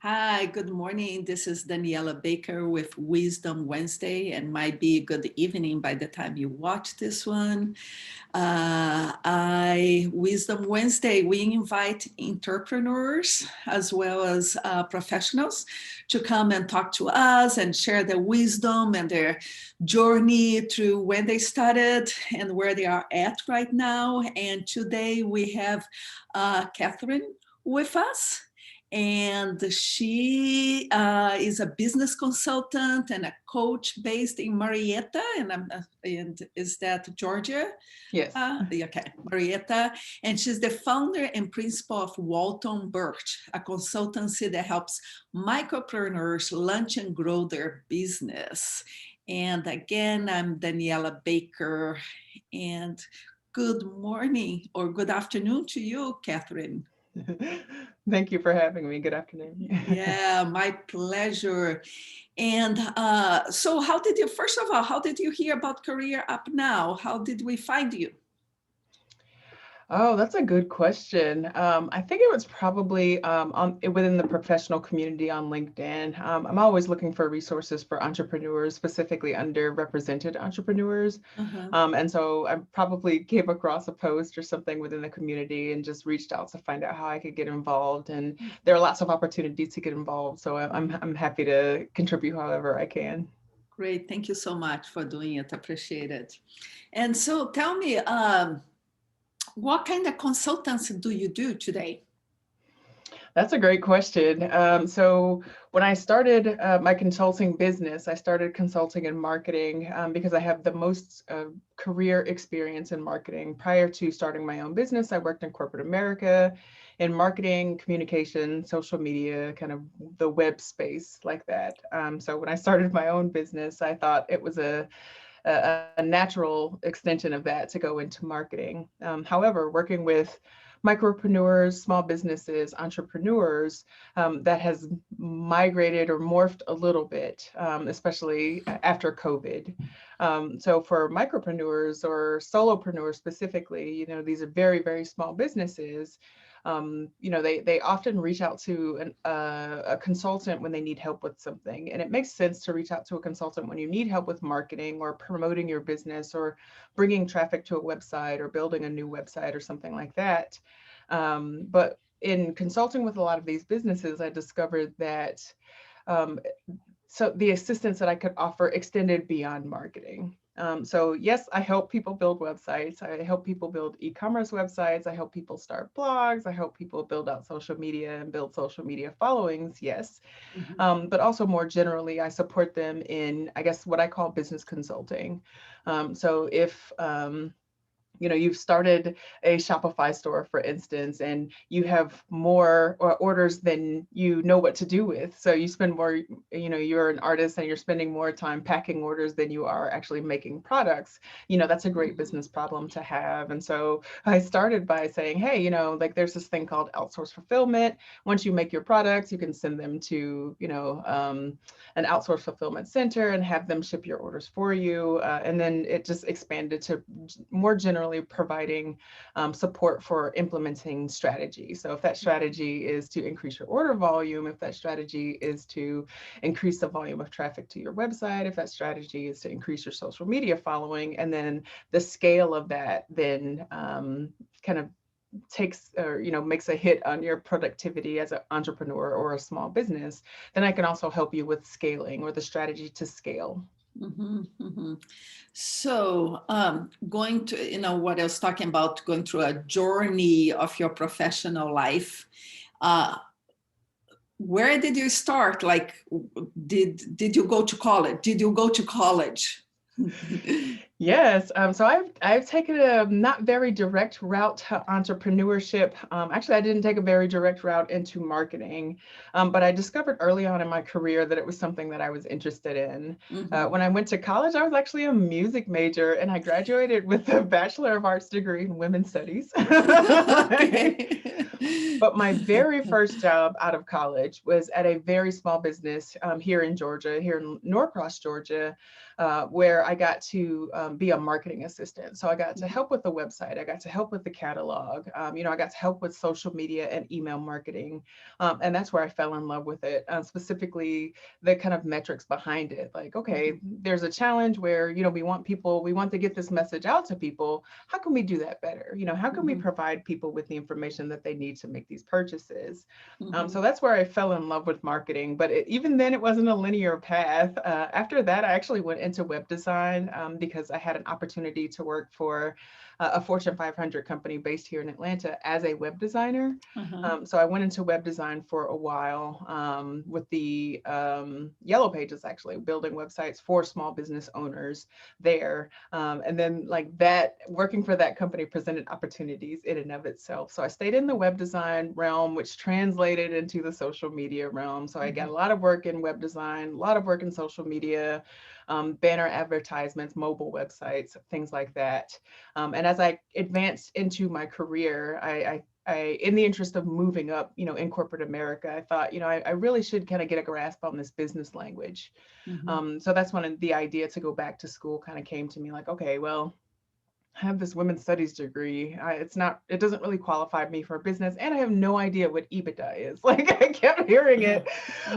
Hi, good morning. This is Daniela Baker with Wisdom Wednesday, and might be good evening by the time you watch this one. Wisdom Wednesday, we invite entrepreneurs as well as professionals to come and talk to us and share their wisdom and their journey through when they started and where they are at right now. And today we have Catherine with us. And she is a business consultant and a coach based in Marietta, and is that Georgia? Yes. Okay, Marietta, and she's the founder and principal of Walton Birch, a consultancy that helps micropreneurs launch and grow their business. And again, I'm Daniela Baker, and good morning or good afternoon to you, Catherine. Thank you for having me. Good afternoon. Yeah, my pleasure. And so how did you, first of all, how did you hear about Career Up Now? How did we find you? Oh, that's a good question. I think it was probably within the professional community on LinkedIn. I'm always looking for resources for entrepreneurs, specifically underrepresented entrepreneurs. Uh-huh. And so I probably came across a post or something within the community and just reached out to find out how I could get involved. And there are lots of opportunities to get involved. So I'm happy to contribute however I can. Great. Thank you so much for doing it. Appreciate it. And so tell me, what kind of consultancy do you do today? That's a great question. So when I started my consulting business, I started consulting in marketing because I have the most career experience in marketing. Prior to starting my own business, I worked in corporate America in marketing, communication, social media, kind of the web space like that. So when I started my own business, I thought it was a natural extension of that to go into marketing. However, working with micropreneurs, small businesses, entrepreneurs, that has migrated or morphed a little bit, especially after COVID. So for micropreneurs or solopreneurs specifically, these are very, very small businesses. They often reach out to a consultant when they need help with something. And it makes sense to reach out to a consultant when you need help with marketing or promoting your business or bringing traffic to a website or building a new website or something like that. But in consulting with a lot of these businesses, I discovered that um, so the assistance that I could offer extended beyond marketing. So yes, I help people build websites. I help people build e-commerce websites. I help people start blogs. I help people build out social media and build social media followings. Yes. Mhm. But also more generally, I support them in, I guess, what I call business consulting. So if you've started a Shopify store, for instance, and you have more orders than you know what to do with. So you spend more, you're an artist and you're spending more time packing orders than you are actually making products. That's a great business problem to have. And so I started by saying, hey, like there's this thing called outsource fulfillment. Once you make your products, you can send them to, an outsource fulfillment center and have them ship your orders for you. And then it just expanded to more generally providing support for implementing strategy. So if that strategy is to increase your order volume, if that strategy is to increase the volume of traffic to your website, if that strategy is to increase your social media following, and then the scale of that then kind of takes or makes a hit on your productivity as an entrepreneur or a small business, then I can also help you with scaling or the strategy to scale. Mhm, mhm. So, going to, what I was talking about, going through a journey of your professional life, uh, where did you start? Like, did you go to college? Did you go to college? Yes, so I've taken a not very direct route to entrepreneurship. Actually, I didn't take a very direct route into marketing, but I discovered early on in my career that it was something that I was interested in. Mhm. When I went to college, I was actually a music major, and I graduated with a Bachelor of Arts degree in Women's Studies. Okay. But my very first job out of college was at a very small business here in Georgia, here in Norcross, Georgia. where I got to be a marketing assistant. So I got to help with the website. I got to help with the catalog. I got to help with social media and email marketing. And that's where I fell in love with it, specifically the kind of metrics behind it. Like, okay, there's a challenge where, we want to get this message out to people. How can we do that better? How can we provide people with the information that they need to make these purchases? So that's where I fell in love with marketing. But even then, it wasn't a linear path. After that, I actually went into web design because I had an opportunity to work for a Fortune 500 company based here in Atlanta as a web designer. So I went into web design for a while with the Yellow Pages, actually building websites for small business owners there. And then like that, working for that company presented opportunities in and of itself. So I stayed in the web design realm, which translated into the social media realm. So I got a lot of work in web design, a lot of work in social media, banner advertisements, mobile websites, things like that. And as I advanced into my career, I in the interest of moving up, in corporate America, I thought, I really should kind of get a grasp on this business language. So that's when the idea to go back to school kind of came to me, like, okay, well, I have this women's studies degree. It doesn't really qualify me for business. And I have no idea what EBITDA is. Like I kept hearing it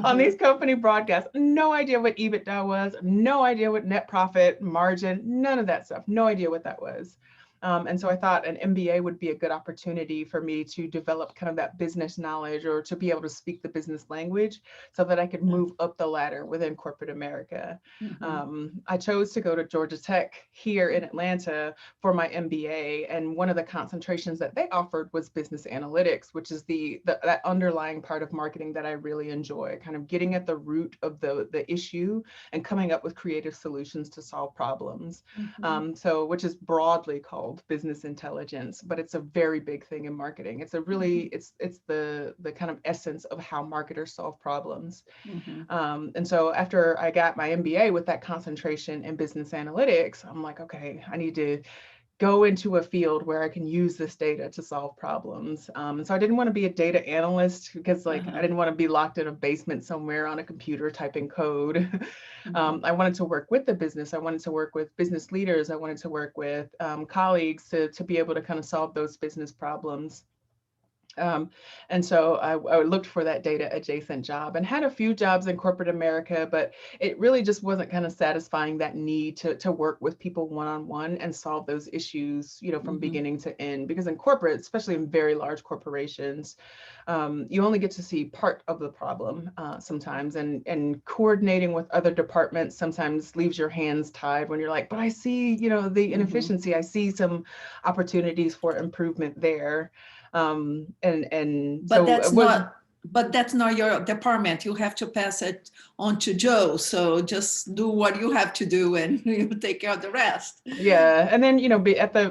on these company broadcasts. No idea what EBITDA was, no idea what net profit margin, none of that stuff. No idea what that was. And so I thought an MBA would be a good opportunity for me to develop kind of that business knowledge or to be able to speak the business language so that I could move up the ladder within corporate America. I chose to go to Georgia Tech here in Atlanta for my MBA. And one of the concentrations that they offered was business analytics, which is that underlying part of marketing that I really enjoy, kind of getting at the root of the issue and coming up with creative solutions to solve problems. So which is broadly called business intelligence, but it's a very big thing in marketing. It's a really, it's the kind of essence of how marketers solve problems. And so after I got my MBA with that concentration in business analytics, I'm like, okay, I need to go into a field where I can use this data to solve problems. And so I didn't want to be a data analyst because I didn't want to be locked in a basement somewhere on a computer typing code. I wanted to work with the business. I wanted to work with business leaders. I wanted to work with colleagues to be able to kind of solve those business problems. And so I looked for that data adjacent job and had a few jobs in corporate America, but it really just wasn't kind of satisfying that need to work with people one-on-one and solve those issues, from beginning to end. Because in corporate, especially in very large corporations, you only get to see part of the problem sometimes, and coordinating with other departments sometimes leaves your hands tied when you're like, but I see, the inefficiency, I see some opportunities for improvement there. But that's not your department. You have to pass it on to Joe. So just do what you have to do and you take care of the rest. Yeah. And then,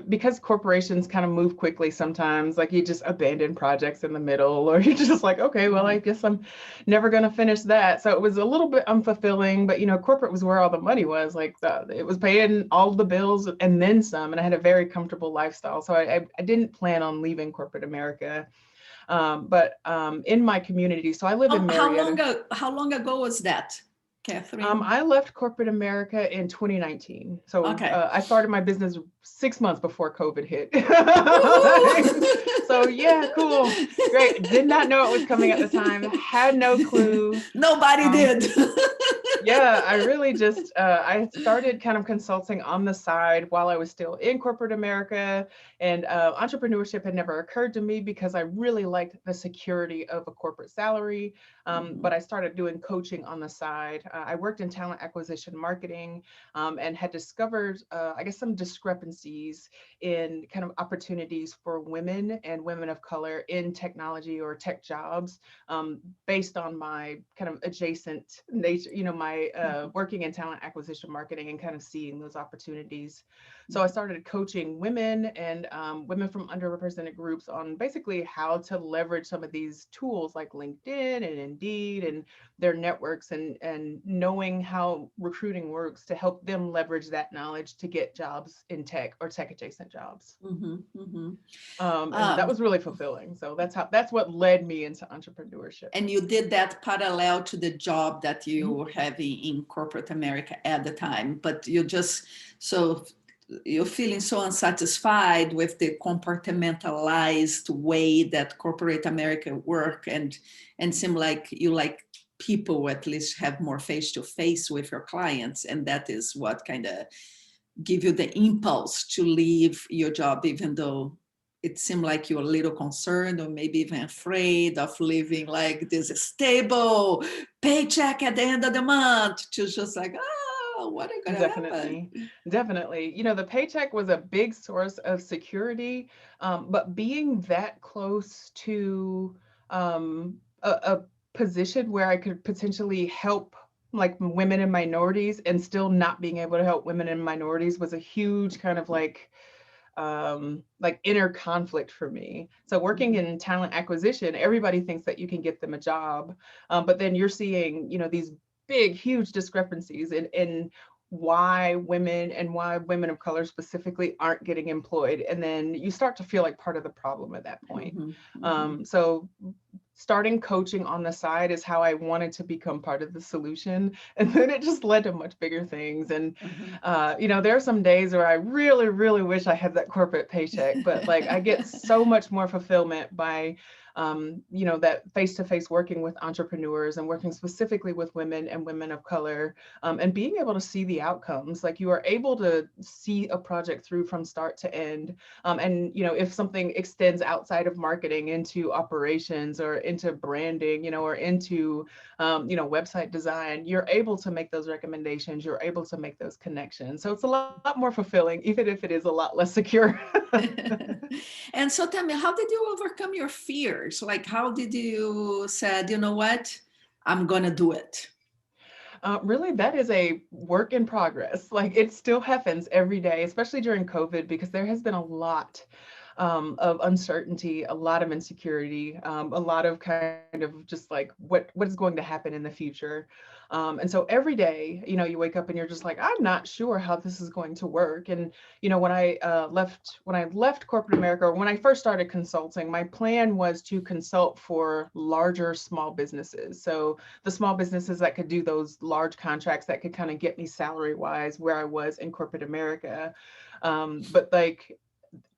because corporations kind of move quickly sometimes, like you just abandon projects in the middle, or you're just like, okay, well, I guess I'm never going to finish that. So it was a little bit unfulfilling, but, corporate was where all the money was. Like it was paying all the bills and then some, and I had a very comfortable lifestyle. So I didn't plan on leaving corporate America. But in my community, so I live in Marietta. How long ago was that, Catherine? I left corporate America in 2019. So I started my business 6 months before COVID hit. So yeah, cool, great. Did not know it was coming at the time. Had no clue. Nobody did. Yeah, I really just, I started kind of consulting on the side while I was still in corporate America, and entrepreneurship had never occurred to me because I really liked the security of a corporate salary. But I started doing coaching on the side. I worked in talent acquisition marketing and had discovered, I guess, some discrepancies in kind of opportunities for women and women of color in technology or tech jobs based on my kind of adjacent nature, my working in talent acquisition marketing and kind of seeing those opportunities. So I started coaching women and women from underrepresented groups on basically how to leverage some of these tools like LinkedIn and Indeed and their networks and knowing how recruiting works to help them leverage that knowledge to get jobs in tech or tech adjacent jobs. And that was really fulfilling. So that's what led me into entrepreneurship. And you did that parallel to the job that you Mhm. were having in corporate America at the time, but you just, so you're feeling so unsatisfied with the compartmentalized way that corporate America work, and seem like you like people at least have more face to face with your clients, and that is what kind of give you the impulse to leave your job, even though it seemed like you're a little concerned or maybe even afraid of living like this stable paycheck at the end of the month, to just like, oh, what is going to happen? Definitely. The paycheck was a big source of security, but being that close to a position where I could potentially help like women and minorities and still not being able to help women and minorities was a huge kind of like inner conflict for me. So working in talent acquisition, everybody thinks that you can get them a job, but then you're seeing, these big, huge discrepancies in why women of color specifically aren't getting employed, and then you start to feel like part of the problem at that point. So starting coaching on the side is how I wanted to become part of the solution. And then it just led to much bigger things. And, there are some days where I really, really wish I had that corporate paycheck, but like I get so much more fulfillment by, that face-to-face working with entrepreneurs and working specifically with women and women of color, and being able to see the outcomes. Like you are able to see a project through from start to end. And if something extends outside of marketing into operations or into branding, or into website design, you're able to make those recommendations, you're able to make those connections. So it's a lot more fulfilling, even if it is a lot less secure. And so tell me, how did you overcome your fears? Like, how did you said, you know what, I'm gonna do it? Really, that is a work in progress. Like it still happens every day, especially during COVID, because there has been a lot of uncertainty, a lot of insecurity, a lot of kind of just like what is going to happen in the future. And so every day, you wake up and you're just like, I'm not sure how this is going to work. And when I left corporate America, or when I first started consulting, my plan was to consult for larger small businesses. So the small businesses that could do those large contracts that could kind of get me salary wise where I was in corporate America. But like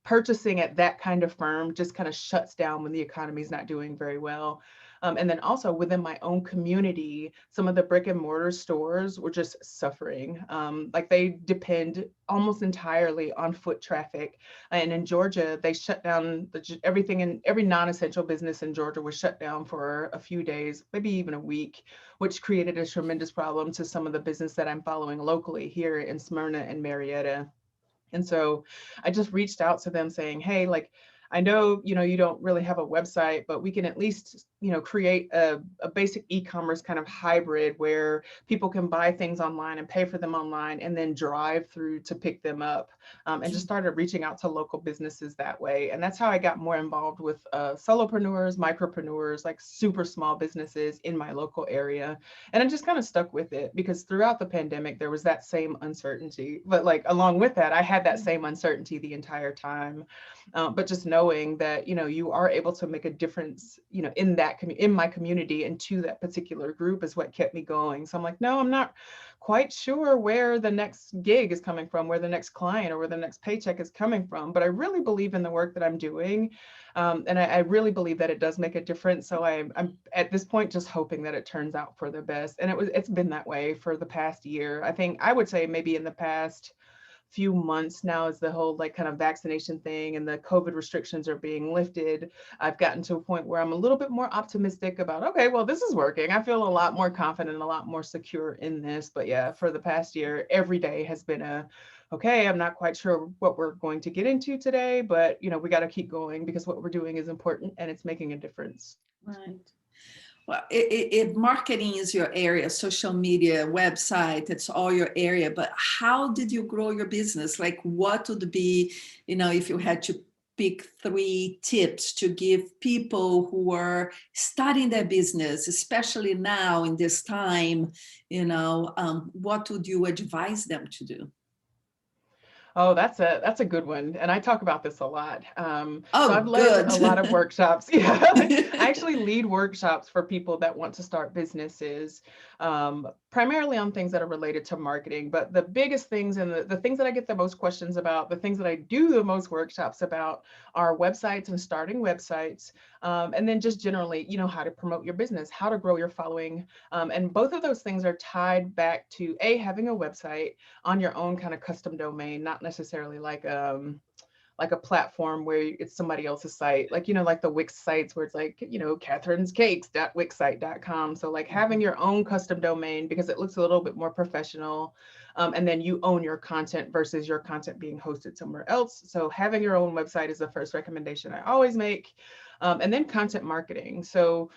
purchasing at that kind of firm just kind of shuts down when the economy is not doing very well. And then also within my own community, some of the brick and mortar stores were just suffering. Like they depend almost entirely on foot traffic. And in Georgia, they shut down everything, and every non-essential business in Georgia was shut down for a few days, maybe even a week, which created a tremendous problem to some of the business that I'm following locally here in Smyrna and Marietta. And so I just reached out to them saying, hey, like, I know, you don't really have a website, but we can at least, create a basic e-commerce kind of hybrid where people can buy things online and pay for them online and then drive through to pick them up, and just started reaching out to local businesses that way. And that's how I got more involved with solopreneurs, micropreneurs, like super small businesses in my local area. And I just kind of stuck with it because throughout the pandemic, there was that same uncertainty. But like along with that, I had that same uncertainty the entire time. But just knowing that, you are able to make a difference, in my community and to that particular group is what kept me going. So I'm like, no, I'm not quite sure where the next gig is coming from, where the next client or where the next paycheck is coming from, but I really believe in the work that I'm doing. And I really believe that it does make a difference. So I'm at this point just hoping that it turns out for the best. And it's been that way for the past year. I think I would say maybe in the past few months now, as the whole like kind of vaccination thing and the COVID restrictions are being lifted, I've gotten to a point where I'm a little bit more optimistic about, okay, well, this is working. I feel a lot more confident, a lot more secure in this. But yeah, for the past year, every day has been okay, I'm not quite sure what we're going to get into today, but we got to keep going because what we're doing is important and it's making a difference. Right. Well, if marketing is your area, social media, website, it's all your area, but how did you grow your business? Like what would be, if you had to pick 3 tips to give people who are starting their business, especially now in this time, what would you advise them to do? Oh, that's a good one. And I talk about this a lot. So I've Oh, led good. a lot of workshops. Yeah, I actually lead workshops for people that want to start businesses, primarily on things that are related to marketing. But the biggest things and the things that I get the most questions about, the things that I do the most workshops about are websites and starting websites. And then just generally, how to promote your business, how to grow your following. And both of those things are tied back to having a website on your own kind of custom domain, not necessarily like a platform where it's somebody else's site, like like the Wix sites where it's like catherinescakes.wixsite.com. So like having your own custom domain because it looks a little bit more professional, and then you own your content versus your content being hosted somewhere else. So having your own website is the first recommendation I always make. And then content marketing. So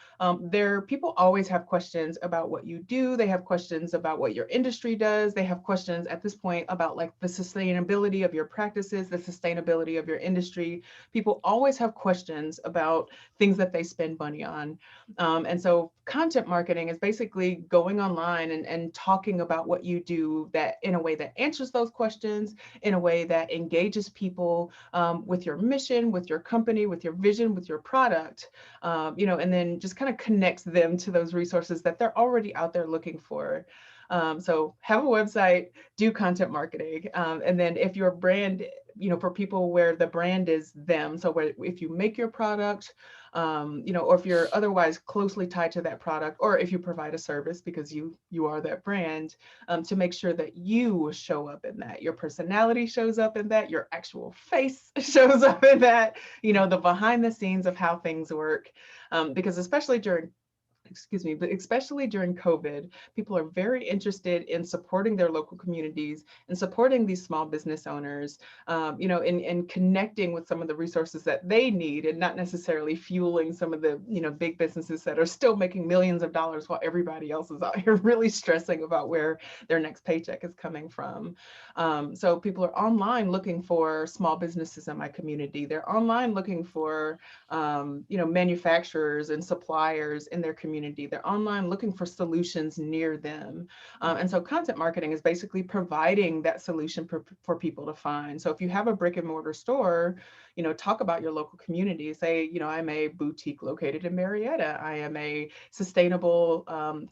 people always have questions about what you do. They have questions about what your industry does. They have questions at this point about like the sustainability of your practices, the sustainability of your industry. People always have questions about things that they spend money on. And so content marketing is basically going online and talking about what you do that in a way that answers those questions, in a way that engages people with your mission, with your company, with your vision, with your product, and then just kind of connects them to those resources that they're already out there looking for. So have a website, do content marketing. And then if your brand, for people where the brand is them, so where if you make your product, or if you're otherwise closely tied to that product, or if you provide a service because you are that brand, to make sure that you show up in that, your personality shows up in that, your actual face shows up in that, the behind the scenes of how things work, because especially during COVID, people are very interested in supporting their local communities and supporting these small business owners, in connecting with some of the resources that they need and not necessarily fueling some of the, big businesses that are still making millions of dollars while everybody else is out here really stressing about where their next paycheck is coming from. So people are online looking for small businesses in my community. They're online looking for, manufacturers and suppliers in their community. They're online looking for solutions near them. And so content marketing is basically providing that solution for people to find. So if you have a brick and mortar store, talk about your local community. Say, I'm a boutique located in Marietta. I am a sustainable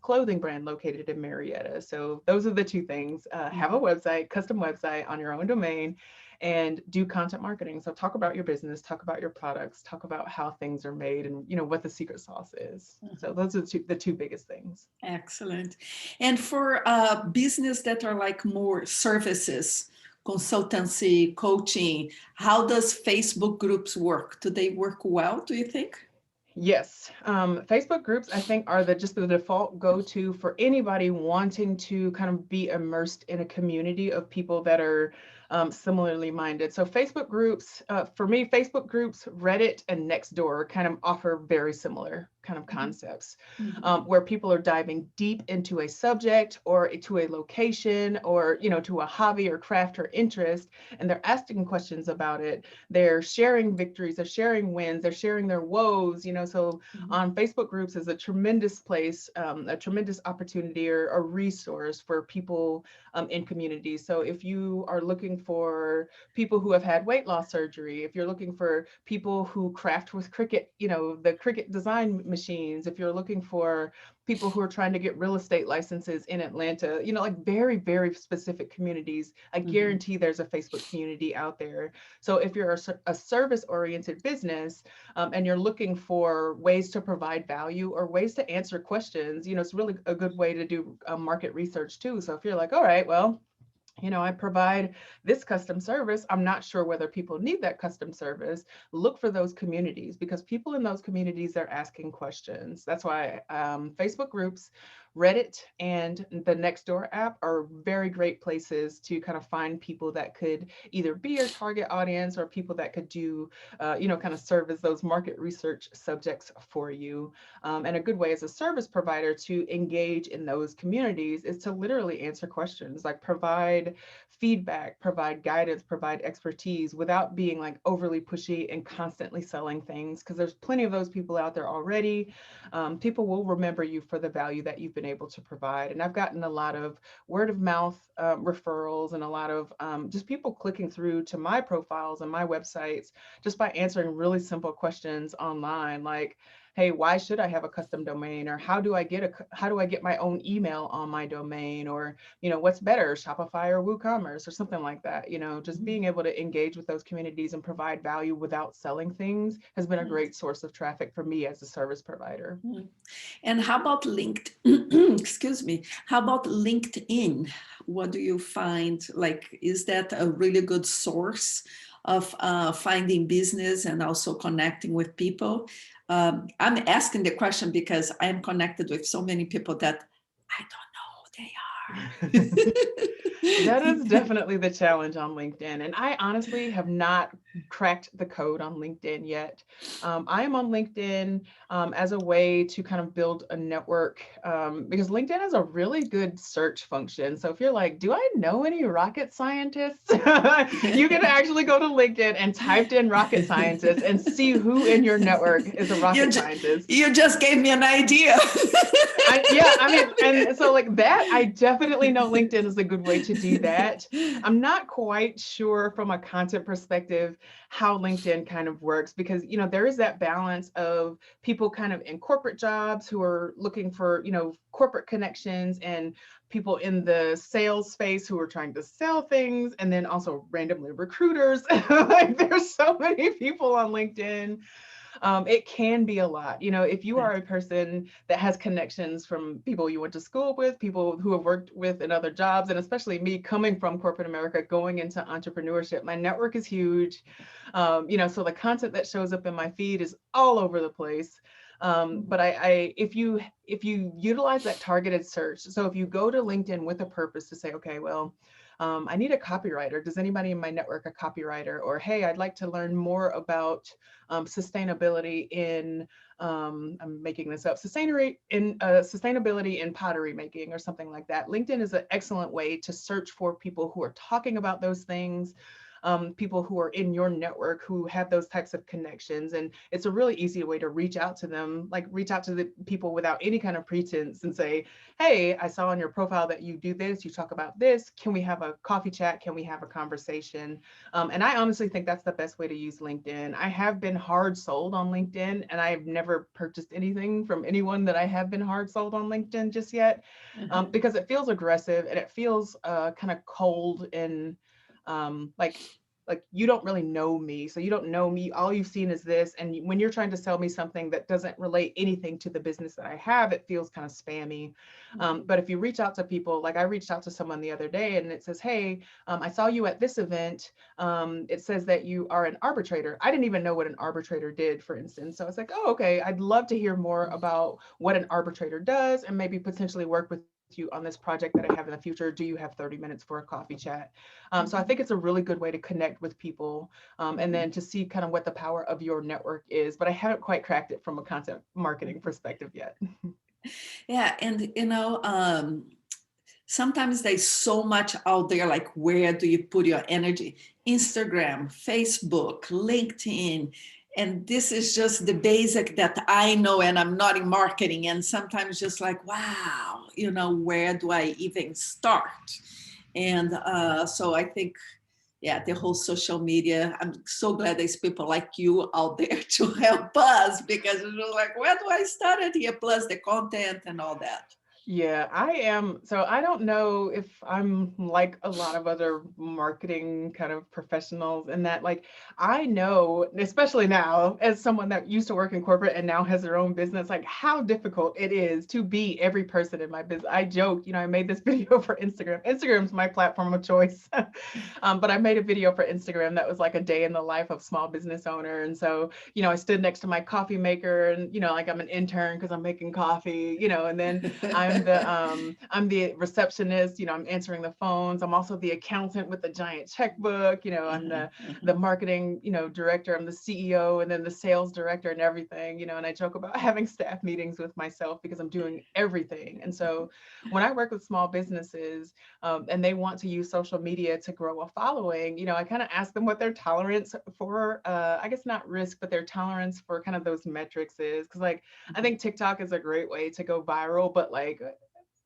clothing brand located in Marietta. So those are the two things. Have a website, custom website on your own domain, and do content marketing. So talk about your business, talk about your products, talk about how things are made, and what the secret sauce is. So those are the two biggest things. Excellent. And for business that are like more services, consultancy, coaching, how does Facebook groups work? Do they work well, do you think? Yes, Facebook groups, I think, are just the default go-to for anybody wanting to kind of be immersed in a community of people that are similarly minded. So Facebook groups, for me, Facebook groups, Reddit, and Nextdoor kind of offer very similar kind of concepts, where people are diving deep into a subject or to a location or, to a hobby or craft or interest, and they're asking questions about it. They're sharing victories, they're sharing wins, they're sharing their woes, so on Facebook groups is a tremendous place, a tremendous opportunity or a resource for people in communities. So if you are looking for people who have had weight loss surgery, if you're looking for people who craft with Cricut, the Cricut design machines, if you're looking for people who are trying to get real estate licenses in Atlanta, like very, very specific communities, I guarantee there's a Facebook community out there. So if you're a service-oriented business, and you're looking for ways to provide value or ways to answer questions, it's really a good way to do market research too. So if you're like, all right, well, I provide this custom service, I'm not sure whether people need that custom service, look for those communities because people in those communities are asking questions. That's why Facebook groups, Reddit, and the Nextdoor app are very great places to kind of find people that could either be your target audience or people that could do, kind of serve as those market research subjects for you. And a good way as a service provider to engage in those communities is to literally answer questions, like provide feedback, provide guidance, provide expertise without being like overly pushy and constantly selling things, because there's plenty of those people out there already. People will remember you for the value that you've been been able to provide. And I've gotten a lot of word of mouth referrals and a lot of just people clicking through to my profiles and my websites just by answering really simple questions online, like, hey, why should I have a custom domain? Or how do I get my own email on my domain? Or, what's better, Shopify or WooCommerce or something like that? Just being able to engage with those communities and provide value without selling things has been a great source of traffic for me as a service provider. And how about LinkedIn? Excuse me. How about LinkedIn? What do you find? Like, is that a really good source of finding business and also connecting with people? I'm asking the question because I'm connected with so many people that I don't know who they are. That is definitely the challenge on LinkedIn. And I honestly have not cracked the code on LinkedIn yet. I am on LinkedIn as a way to kind of build a network because LinkedIn has a really good search function. So if you're like, do I know any rocket scientists? You can actually go to LinkedIn and type in rocket scientist and see who in your network is a rocket scientist. You just gave me an idea. And so like that, I definitely know LinkedIn is a good way to do that. I'm not quite sure from a content perspective how LinkedIn kind of works because, there is that balance of people kind of in corporate jobs who are looking for, corporate connections and people in the sales space who are trying to sell things, and then also randomly recruiters. Like there's so many people on LinkedIn. It can be a lot. If you are a person that has connections from people you went to school with, people who have worked with in other jobs, and especially me coming from corporate America, going into entrepreneurship, my network is huge. So the content that shows up in my feed is all over the place. But if you utilize that targeted search, so if you go to LinkedIn with a purpose to say, okay, well, I need a copywriter. Does anybody in my network a copywriter? Or, hey, I'd like to learn more about sustainability in, I'm making this up, sustainability in pottery making or something like that. LinkedIn is an excellent way to search for people who are talking about those things. People who are in your network who have those types of connections. And it's a really easy way to reach out to them, like reach out to the people without any kind of pretense and say, hey, I saw on your profile that you do this, you talk about this. Can we have a coffee chat? Can we have a conversation? And I honestly think that's the best way to use LinkedIn. I have been hard sold on LinkedIn and I've never purchased anything from anyone that I have been hard sold on LinkedIn just yet, because it feels aggressive and it feels kind of cold and like you don't really know me. So you don't know me. All you've seen is this. And when you're trying to sell me something that doesn't relate anything to the business that I have, it feels kind of spammy. But if you reach out to people, like I reached out to someone the other day and it says, hey, I saw you at this event. It says that you are an arbitrator. I didn't even know what an arbitrator did, for instance. So I was like, oh, okay, I'd love to hear more about what an arbitrator does and maybe potentially work with you on this project that I have in the future. Do you have 30 minutes for a coffee chat? So I think it's a really good way to connect with people and then to see kind of what the power of your network is. But I haven't quite cracked it from a content marketing perspective yet. Yeah, and sometimes there's so much out there, like where do you put your energy? Instagram, Facebook, LinkedIn. And this is just the basic that I know, and I'm not in marketing. And sometimes just like, wow, where do I even start? And so I think, yeah, the whole social media, I'm so glad there's people like you out there to help us, because it was like, where do I start it here? Plus the content and all that. Yeah, I am. So I don't know if I'm like a lot of other marketing kind of professionals in that, like, I know, especially now, as someone that used to work in corporate and now has their own business, like how difficult it is to be every person in my business. I joke, I made this video for Instagram. Instagram's my platform of choice. But I made a video for Instagram that was like a day in the life of small business owner. And so, I stood next to my coffee maker and, like I'm an intern because I'm making coffee, and then I'm the receptionist, I'm answering the phones. I'm also the accountant with the giant checkbook, I'm the marketing, director, I'm the CEO, and then the sales director and everything, and I joke about having staff meetings with myself because I'm doing everything. And so when I work with small businesses and they want to use social media to grow a following, I kind of ask them what their tolerance for, I guess not risk, but their tolerance for kind of those metrics is. Because like, I think TikTok is a great way to go viral, but like,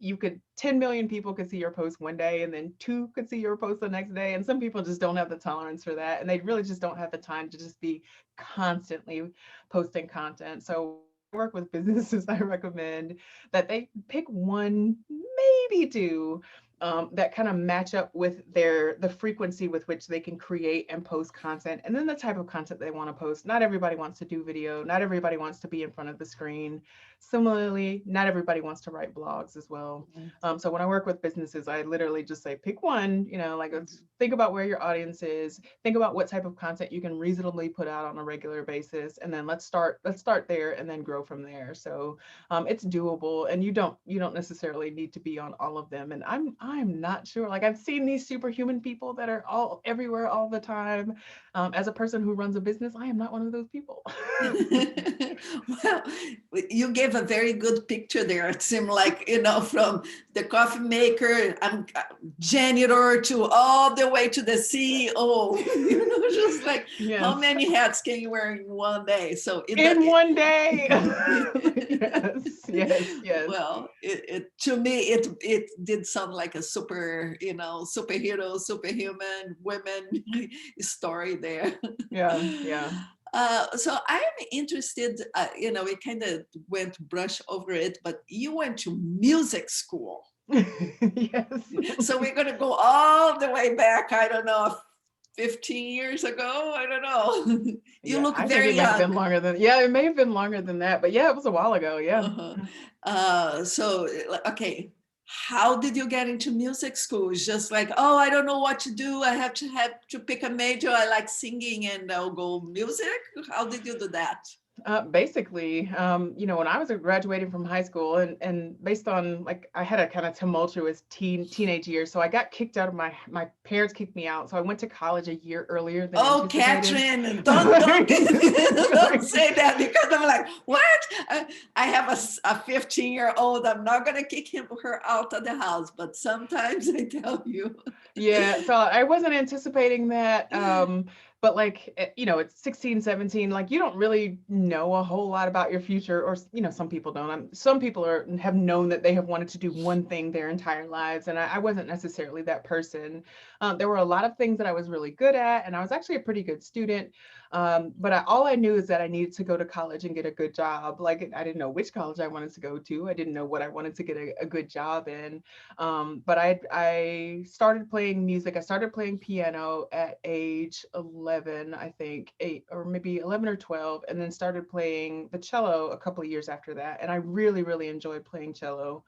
you could 10 million people could see your post one day, and then two could see your post the next day. And some people just don't have the tolerance for that. And they really just don't have the time to just be constantly posting content. So I work with businesses, I recommend that they pick one, maybe two, that kind of match up with the frequency with which they can create and post content, and then the type of content they want to post. Not everybody wants to do video. Not everybody wants to be in front of the screen. Similarly, not everybody wants to write blogs as well. So when I work with businesses, I literally just say, pick one, like think about where your audience is, think about what type of content you can reasonably put out on a regular basis. And then let's start there and then grow from there. So it's doable, and you don't necessarily need to be on all of them. And I'm not sure, like I've seen these superhuman people that are all everywhere all the time. As a person who runs a business, I am not one of those people. Well, you gave a very good picture there. It seemed like, from the coffee maker, janitor, to all the way to the CEO, just like, Yes. How many hats can you wear in one day? So one day. yes. Well, to me, it did sound like a superhero, superhuman women story there. Yeah. So I'm interested, we kind of brush over it, but you went to music school. Yes. So we're going to go all the way back, I don't know, 15 years ago. I don't know. You look very young. It may have been longer than that, but yeah, it was a while ago. Yeah. So, okay. How did you get into music school? It's just like, I don't know what to do. I have to pick a major. I like singing, and I'll go music. How did you do that? Basically, when I was graduating from high school, and based on, like, I had a kind of tumultuous teenage year, so I got kicked out of my parents kicked me out, so I went to college a year earlier than Catherine, don't say that, because I'm like, what? I have a 15-year-old. I'm not gonna kick her out of the house, but sometimes I tell you. Yeah, so I wasn't anticipating that. But like, it's 16, 17, like you don't really know a whole lot about your future, or, some people don't. Some people have known that they have wanted to do one thing their entire lives. And I wasn't necessarily that person. There were a lot of things that I was really good at, and I was actually a pretty good student. But all I knew is that I needed to go to college and get a good job. Like, I didn't know which college I wanted to go to. I didn't know what I wanted to get a good job in. But I started playing music. I started playing piano at age 11, I think, 8 or maybe 11 or 12, and then started playing the cello a couple of years after that. And I really, really enjoyed playing cello.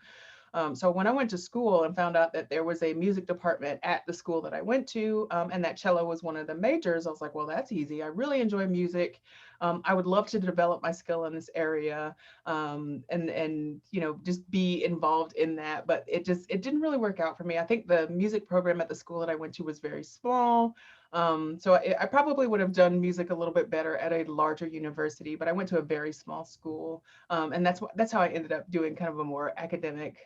So when I went to school and found out that there was a music department at the school that I went to, and that cello was one of the majors, I was like, well, that's easy. I really enjoy music. I would love to develop my skill in this area, and just be involved in that. But it didn't really work out for me. I think the music program at the school that I went to was very small. So I probably would have done music a little bit better at a larger university, but I went to a very small school. And that's how I ended up doing kind of a more academic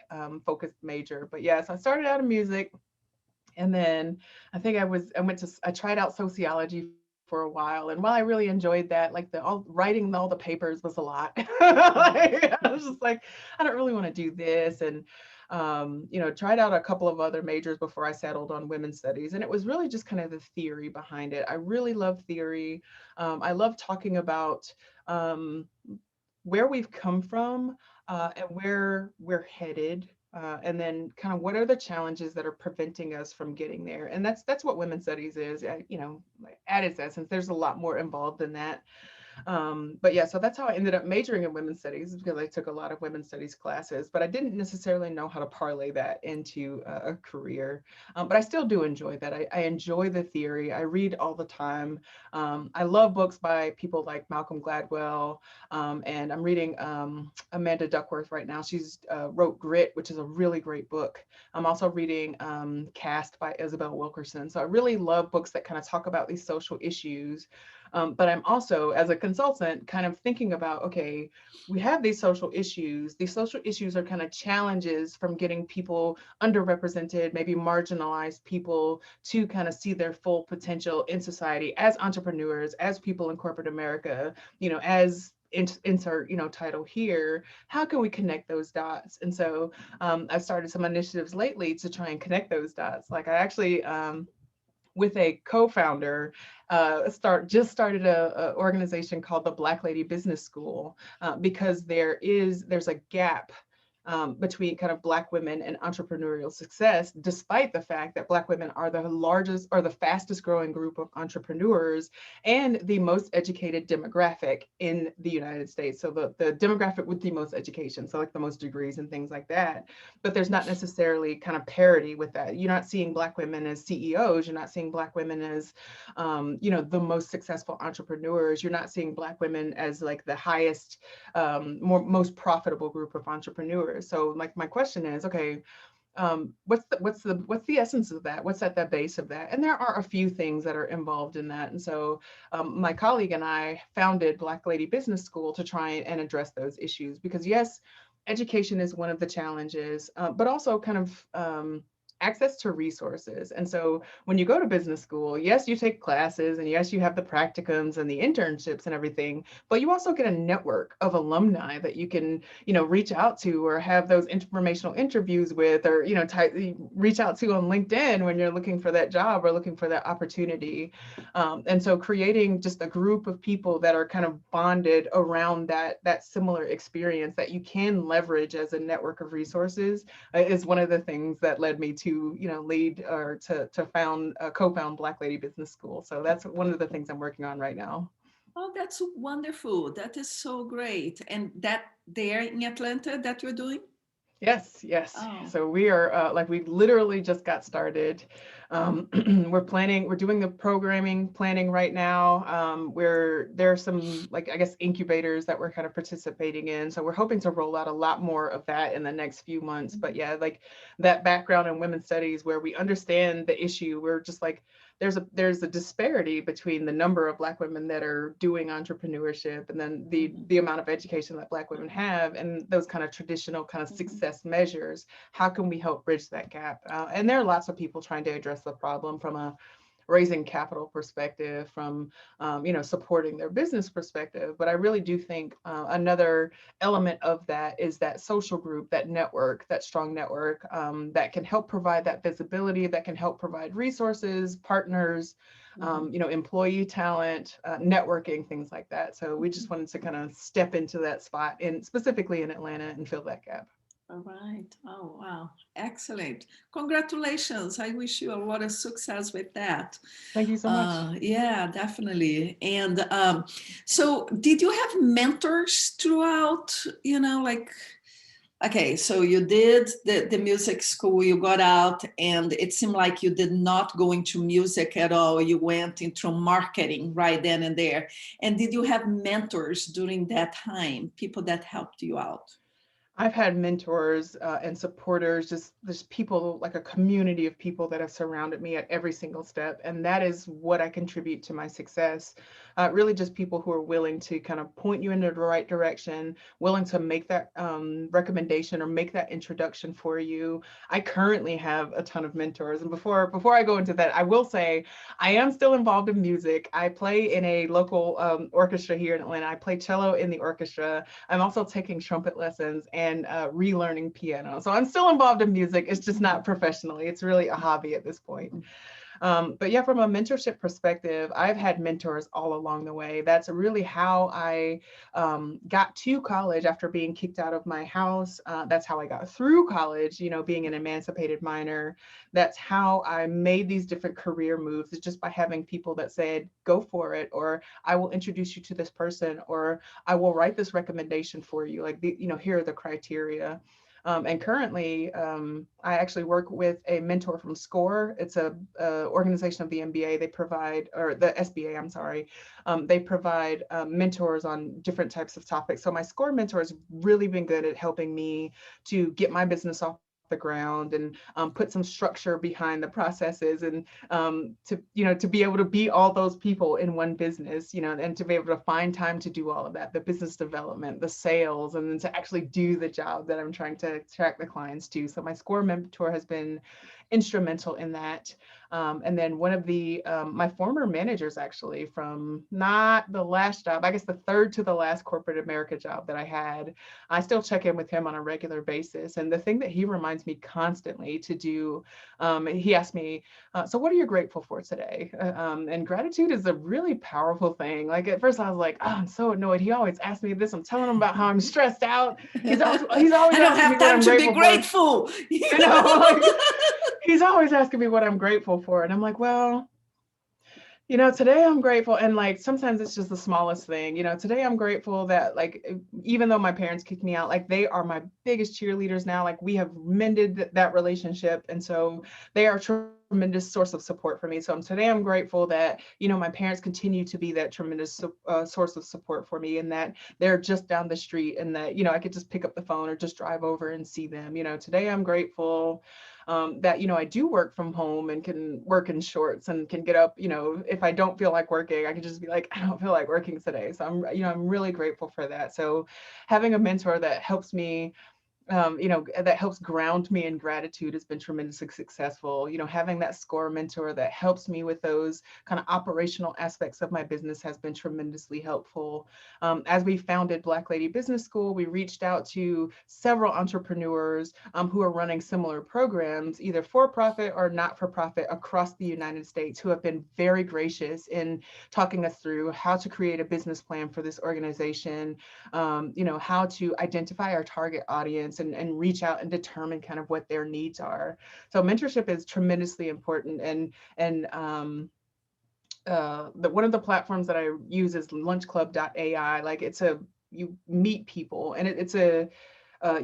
focused major. But yeah, so I started out in music, and then I think I tried out sociology for a while. And while I really enjoyed that, like writing all the papers was a lot. I was just like, I don't really want to do this. And tried out a couple of other majors before I settled on women's studies. And it was really just kind of the theory behind it. I really love theory. I love talking about where we've come from, and where we're headed. And then kind of what are the challenges that are preventing us from getting there? And that's what women's studies is, at its essence. There's a lot more involved than that. But yeah, so that's how I ended up majoring in women's studies, because I took a lot of women's studies classes, but I didn't necessarily know how to parlay that into a career. But I still do enjoy that. I enjoy the theory. I read all the time. I love books by people like Malcolm Gladwell, and I'm reading Amanda Duckworth right now. She's wrote Grit, which is a really great book. I'm also reading Caste by Isabel Wilkerson. So I really love books that kind of talk about these social issues. But I'm also, as a consultant, kind of thinking about, okay, we have these social issues. These social issues are kind of challenges from getting people underrepresented, maybe marginalized people, to kind of see their full potential in society as entrepreneurs, as people in corporate America, as insert, title here. How can we connect those dots? And so I've started some initiatives lately to try and connect those dots. Like I actually, with a co-founder, started a organization called the Black Lady Business School, because there's a gap between kind of Black women and entrepreneurial success, despite the fact that Black women are the largest or the fastest growing group of entrepreneurs and the most educated demographic in the United States. So the demographic with the most education, so like the most degrees and things like that. But there's not necessarily kind of parity with that. You're not seeing Black women as CEOs. You're not seeing Black women as, the most successful entrepreneurs. You're not seeing Black women as like the highest, most profitable group of entrepreneurs. So like my question is, okay, what's the essence of that? What's at the base of that? And there are a few things that are involved in that. And so my colleague and I founded Black Lady Business School to try and address those issues, because yes, education is one of the challenges, but also kind of access to resources. And so when you go to business school, yes, you take classes, and yes, you have the practicums and the internships and everything, but you also get a network of alumni that you can, reach out to, or have those informational interviews with, or, reach out to on LinkedIn when you're looking for that job or looking for that opportunity. And so creating just a group of people that are kind of bonded around that similar experience that you can leverage as a network of resources is one of the things that led me to lead or to co-found Black Lady Business School. So that's one of the things I'm working on right now. Oh, that's wonderful. That is so great. And that there in Atlanta that you're doing? Yes, yes. Oh. So we are we literally just got started. We're doing the programming planning right now. There are some, like, I guess, incubators that we're kind of participating in. So we're hoping to roll out a lot more of that in the next few months. But yeah, like that background in women's studies where we understand the issue, we're just like, there's a disparity between the number of Black women that are doing entrepreneurship and then the amount of education that Black women have, and those kind of traditional kind of success measures. How can we help bridge that gap? And there are lots of people trying to address the problem from a raising capital perspective, from supporting their business perspective. But I really do think another element of that is that social group, that network, that strong network that can help provide that visibility, that can help provide resources, partners, employee talent, networking, things like that. So we just wanted to kind of step into that spot, specifically in Atlanta, and fill that gap. All right. Oh, wow. Excellent. Congratulations. I wish you a lot of success with that. Thank you so much. Yeah, definitely. And so did you have mentors throughout, okay, so you did the music school, you got out, and it seemed like you did not go into music at all. You went into marketing right then and there. And did you have mentors during that time, people that helped you out? I've had mentors and supporters, just there's people, like a community of people that have surrounded me at every single step. And that is what I contribute to my success. Really just people who are willing to kind of point you in the right direction, willing to make that recommendation or make that introduction for you. I currently have a ton of mentors. And before I go into that, I will say I am still involved in music. I play in a local orchestra here in Atlanta. I play cello in the orchestra. I'm also taking trumpet lessons and relearning piano. So I'm still involved in music. It's just not professionally. It's really a hobby at this point. But yeah, from a mentorship perspective, I've had mentors all along the way. That's really how I got to college after being kicked out of my house. That's how I got through college, being an emancipated minor. That's how I made these different career moves, is just by having people that said, go for it, or I will introduce you to this person, or I will write this recommendation for you. Like, here are the criteria. And currently, I actually work with a mentor from SCORE. It's a organization of the NBA. They provide, or the SBA, I'm sorry. They provide mentors on different types of topics. So my SCORE mentor has really been good at helping me to get my business off the ground and put some structure behind the processes, and to be able to be all those people in one business, and to be able to find time to do all of that, the business development, the sales, and then to actually do the job that I'm trying to attract the clients to. So my SCORE mentor has been instrumental in that. And then one of the my former managers, actually, from not the last job, I guess the third to the last corporate America job that I had, I still check in with him on a regular basis. And the thing that he reminds me constantly to do, he asked me, so what are you grateful for today? And gratitude is a really powerful thing. Like at first I was like, oh, I'm so annoyed. He always asks me this. I'm telling him about how I'm stressed out. He's always I don't asking me have what time I'm to be grateful for. grateful. You know, like, he's always asking me what I'm grateful for. And I'm like, well, today I'm grateful. And like, sometimes it's just the smallest thing. Today I'm grateful that, like, even though my parents kicked me out, like, they are my biggest cheerleaders now. Like, we have mended that relationship. And so they are a tremendous source of support for me. So today I'm grateful that, my parents continue to be that tremendous source of support for me, and that they're just down the street, and that, I could just pick up the phone or just drive over and see them. Today I'm grateful that, I do work from home and can work in shorts and can get up, if I don't feel like working, I can just be like, I don't feel like working today. So I'm really grateful for that. So having a mentor that helps me, that helps ground me in gratitude has been tremendously successful. Having that SCORE mentor that helps me with those kind of operational aspects of my business has been tremendously helpful. As we founded Black Lady Business School, we reached out to several entrepreneurs who are running similar programs, either for profit or not for profit, across the United States, who have been very gracious in talking us through how to create a business plan for this organization, how to identify our target audience and reach out and determine kind of what their needs are. So mentorship is tremendously important. And one of the platforms that I use is lunchclub.ai. Like, you meet people, and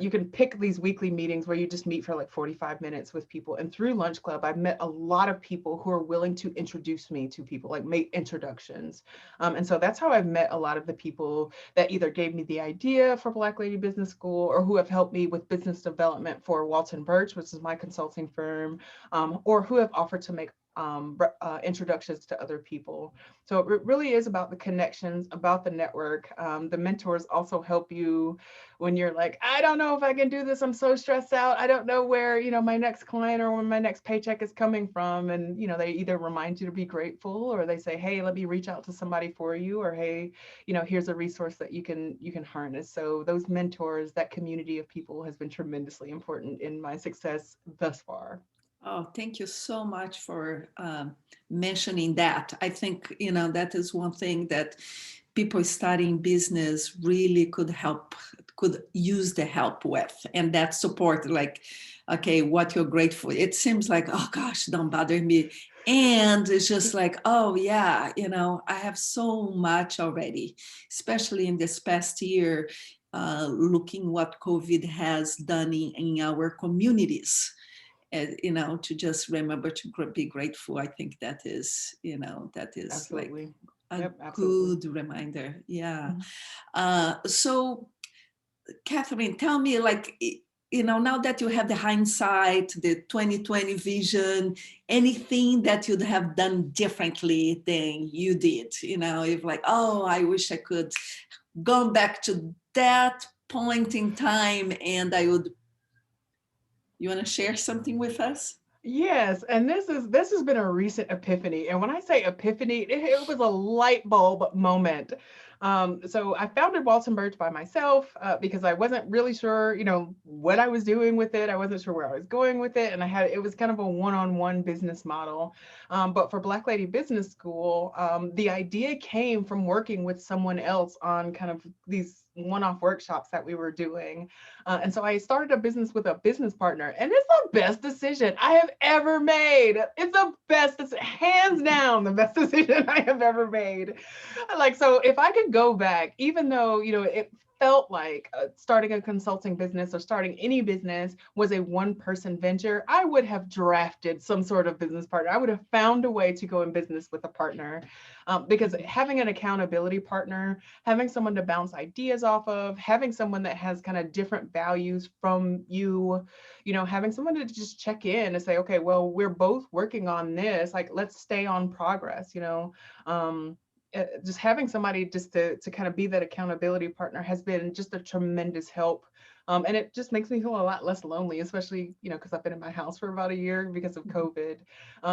you can pick these weekly meetings where you just meet for like 45 minutes with people. And through Lunch Club, I've met a lot of people who are willing to introduce me to people, like make introductions. And so that's how I've met a lot of the people that either gave me the idea for Black Lady Business School, or who have helped me with business development for Walton Birch, which is my consulting firm, or who have offered to make introductions to other people. So it really is about the connections, about the network. The mentors also help you when you're like, I don't know if I can do this. I'm so stressed out. I don't know where, my next client or when my next paycheck is coming from. And, they either remind you to be grateful, or they say, hey, let me reach out to somebody for you, or, hey, here's a resource that you can harness. So those mentors, that community of people, has been tremendously important in my success thus far. Oh, thank you so much for mentioning that. I think, that is one thing that people starting business really could use the help with, and that support, like, okay, what you're grateful. It seems like, oh gosh, don't bother me. And it's just like, oh yeah, I have so much already, especially in this past year, looking what COVID has done in our communities. To just remember to be grateful. I think that is Absolutely. like a Yep, absolutely. good reminder. Yeah. Mm-hmm. So Catherine, tell me, like, now that you have the hindsight, the 2020 vision, anything that you'd have done differently than you did, if like, oh, I wish I could go back to that point in time, and you want to share something with us? Yes, and this has been a recent epiphany. And when I say epiphany, it was a light bulb moment. So I founded Walton Birch by myself because I wasn't really sure, what I was doing with it. I wasn't sure where I was going with it, and it was kind of a one-on-one business model. But for Black Lady Business School, the idea came from working with someone else on kind of these one-off workshops that we were doing. And so I started a business with a business partner, and it's the best decision I have ever made. It's the best, hands down, the best decision I have ever made. Like, so if I could go back, even though, it felt like starting a consulting business or starting any business was a one-person venture, I would have drafted some sort of business partner. I would have found a way to go in business with a partner, because having an accountability partner, having someone to bounce ideas off of, having someone that has kind of different values from you, having someone to just check in and say, okay, well, we're both working on this, like, let's stay on progress. just having somebody just to kind of be that accountability partner has been just a tremendous help. And it just makes me feel a lot less lonely, especially, because I've been in my house for about a year because of COVID.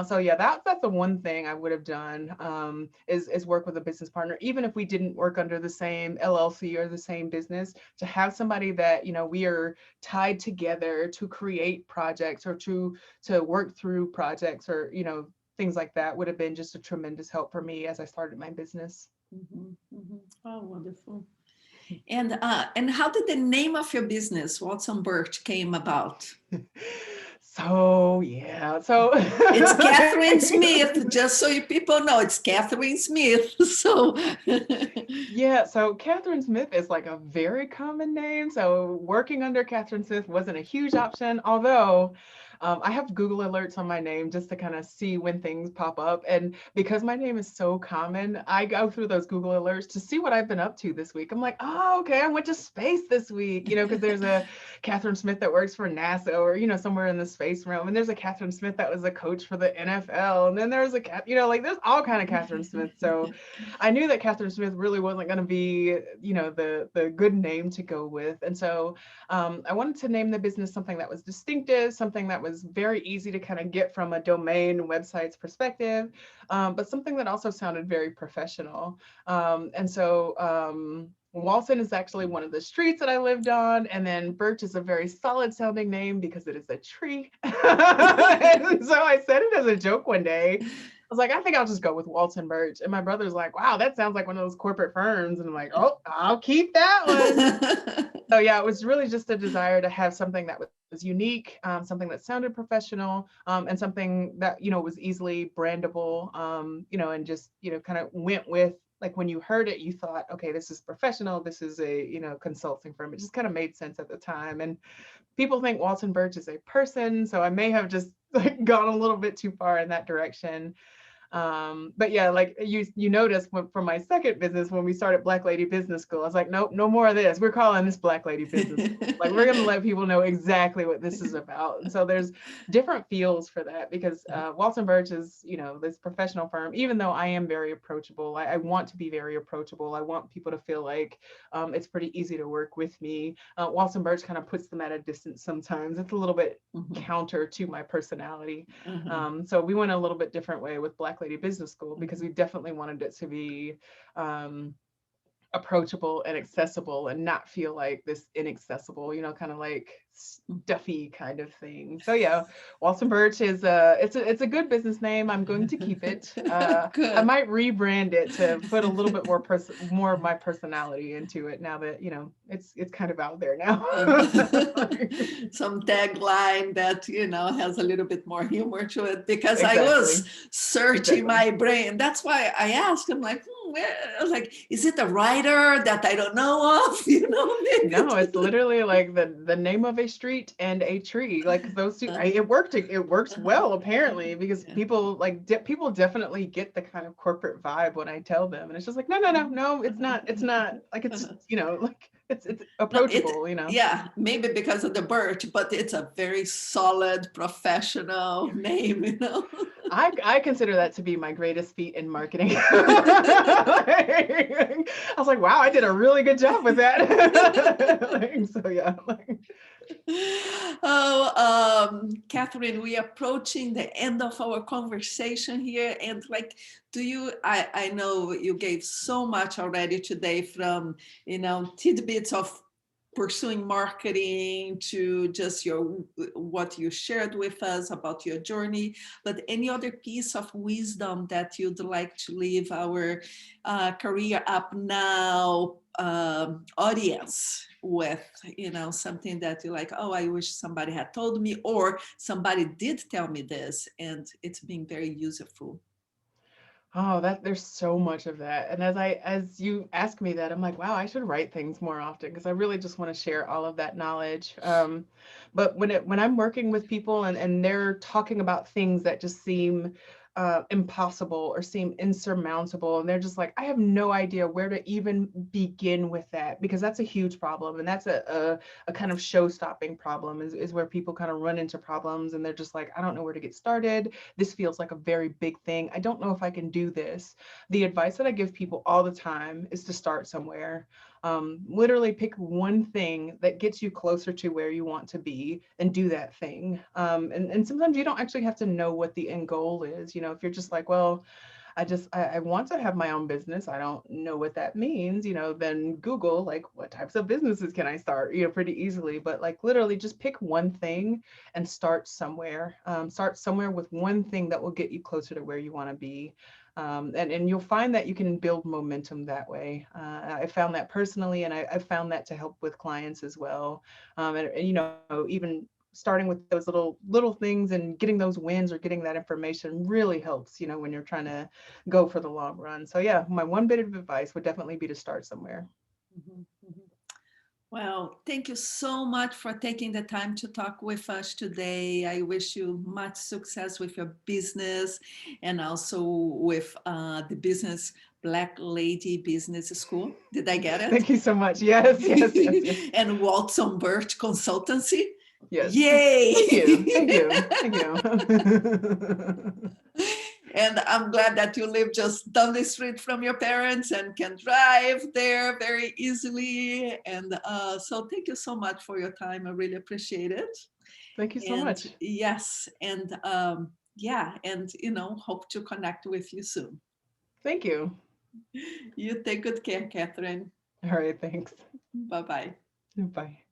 So yeah, that's the one thing I would have done, is work with a business partner, even if we didn't work under the same LLC or the same business, to have somebody that, we are tied together to create projects or to work through projects, or, things like that would have been just a tremendous help for me as I started my business. Mhm, mhm. Oh, wonderful. And how did the name of your business, Watson Birch, came about? So yeah, so It's Catherine Smith, just so you people know, it's Catherine Smith. So yeah, so Catherine Smith is like a very common name. So working under Catherine Smith wasn't a huge option, although I have Google alerts on my name just to kind of see when things pop up. And because my name is so common, I go through those Google alerts to see what I've been up to this week. I'm like, oh, okay, I went to space this week, because there's a Catherine Smith that works for NASA, or, somewhere in the space realm. And there's a Catherine Smith that was a coach for the NFL. And then there's a like there's all kind of Catherine Smith. So I knew that Catherine Smith really wasn't going to be, the good name to go with. And so I wanted to name the business something that was distinctive, something that was very easy to kind of get from a domain website's perspective, but something that also sounded very professional. And so Walton is actually one of the streets that I lived on, and then Birch is a very solid sounding name because it is a tree. And so I said it as a joke one day. I was like, I think I'll just go with Walton Birch. And my brother's like, wow, that sounds like one of those corporate firms. And I'm like, oh, I'll keep that one. So yeah, it was really just a desire to have something that was unique, something that sounded professional, and something that, was easily brandable, and just, kind of went with, like, when you heard it, you thought, okay, this is professional. This is a, consulting firm. It just kind of made sense at the time. And people think Walton Birch is a person. So I may have just like gone a little bit too far in that direction. But yeah, like you noticed from my second business, when we started Black Lady Business School, I was like, nope, no more of this. We're calling this Black Lady Business School. Like, we're going to let people know exactly what this is about. And so there's different feels for that, because Walton Birch is, this professional firm. Even though I am very approachable, I want to be very approachable. I want people to feel like it's pretty easy to work with me. Walton Birch kind of puts them at a distance sometimes. It's a little bit counter to my personality. So we went a little bit different way with Black Lady Business School, because we definitely wanted it to be approachable and accessible, and not feel like this inaccessible, kind of like stuffy kind of thing. So yeah, Walton Birch is it's a good business name. I'm going to keep it. I might rebrand it to put a little bit more of my personality into it, now that it's kind of out there now. Some tagline that has a little bit more humor to it, because Exactly. I was searching my brain. That's why I asked. I'm like, like, is it a writer that I don't know of? No, it's literally like the name of a street and a tree. Like, those two, it works well, apparently, because people people definitely get the kind of corporate vibe when I tell them, and it's just like, no, it's not like, it's like it's approachable. Yeah, maybe because of the birch, but it's a very solid professional name. I consider that to be my greatest feat in marketing. I was like, wow, I did a really good job with that. So yeah. Oh, Catherine, we are approaching the end of our conversation here, and like, I know you gave so much already today, from tidbits of pursuing marketing to just what you shared with us about your journey, but any other piece of wisdom that you'd like to leave our Career Up Now audience with, something that you're like, oh, I wish somebody had told me, or somebody did tell me this and it's been very useful? Oh, there's so much of that. And as you ask me that, I'm like, wow, I should write things more often, because I really just want to share all of that knowledge. But when I'm working with people and they're talking about things that just seem impossible or seem insurmountable. And they're just like, I have no idea where to even begin with that, because that's a huge problem. And that's a kind of show-stopping problem, is where people kind of run into problems and they're just like, I don't know where to get started. This feels like a very big thing. I don't know if I can do this. The advice that I give people all the time is to start somewhere. Literally pick one thing that gets you closer to where you want to be and do that thing. And sometimes you don't actually have to know what the end goal is. You know, if you're just like, well, I want to have my own business. I don't know what that means, you know, then Google like what types of businesses can I start, you know, pretty easily. But like literally just pick one thing and start somewhere. Start somewhere with one thing that will get you closer to where you want to be. And you'll find that you can build momentum that way. I found that personally, and I found that to help with clients as well. And you know, even starting with those little things and getting those wins or getting that information really helps, you know, when you're trying to go for the long run. So yeah, my one bit of advice would definitely be to start somewhere. Mhm, mhm. Well, thank you so much for taking the time to talk with us today. I wish you much success with your business and also with the business Black Lady Business School. Did I get it? Thank you so much. Yes, yes, yes, yes. And Watson Burt Consultancy. Yes. Yay! Thank you. Thank you. Thank you. And I'm glad that you live just down the street from your parents and can drive there very easily. And so thank you so much for your time. I really appreciate it. Thank you so And much. yes, and yeah, and you know, hope to connect with you soon. Thank you. You take good care, Catherine. All right, thanks. Bye bye. Bye.